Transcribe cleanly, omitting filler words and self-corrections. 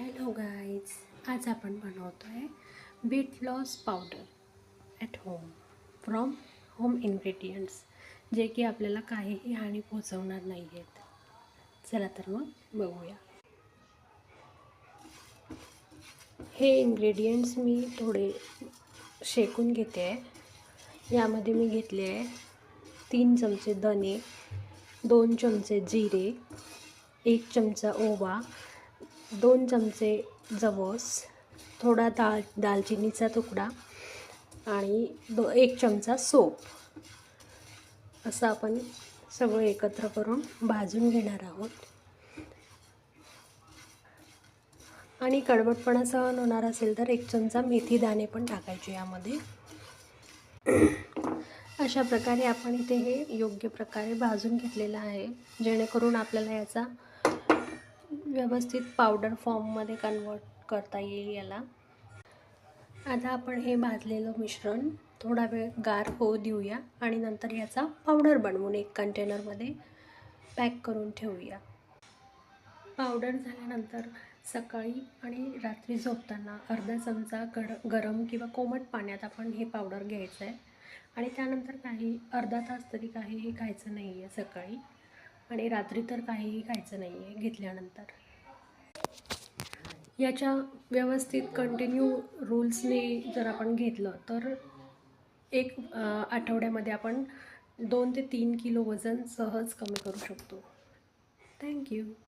Hello guys, आज आपण बनवतो आहे weight loss powder at home from home ingredients, जे की आपल्याला काहीही हानी पोचवणार नाही आहेत. चला तर मग बघूया. हे इन्ग्रेडियंट्स मी थोडे शेकून घेते आहे. यामध्ये मी घेतले आहे 3 चमचे धने, 2 चमचे जिरे, 1 चमचा ओवा, 2 चमचे जवस, थोडा दालचिनीचा तुकडा आणि 1 चमचा सोप. असं आपण सगळं एकत्र करून भाजून घेणार आहोत. आणि कडवटपणा सहन होणार असेल तर 1 चमचा मेथी दाणे पण टाकायचे यामध्ये. अशा प्रकारे आपण इथे हे योग्य प्रकारे भाजून घेतलेलं आहे, जेणेकरून आपल्याला याचा व्यवस्थित पावडर फॉर्ममध्ये कन्वर्ट करता येईल याला. आता आपण हे भाजलेलं मिश्रण थोडा वेळ गार होऊ देऊया आणि नंतर याचा पावडर बनवून एक कंटेनरमध्ये पॅक करून ठेवूया. पावडर झाल्यानंतर सकाळी आणि रात्री झोपताना अर्धा चमचा गरम किंवा कोमट पाण्यात आपण हे पावडर घ्यायचं आहे. आणि त्यानंतर अर्धा तास तरी काहीही खायचं नाही आहे सकाळी, आणि रात्री तर काहीही खायचं नाही आहे घेतल्यानंतर. याच्या व्यवस्थित कंटिन्यू रूल्सने जर आपण घेतलं तर एक आठवड्यामध्ये आपण 2 ते 3 किलो वजन सहज कमी करू शकतो. थँक्यू.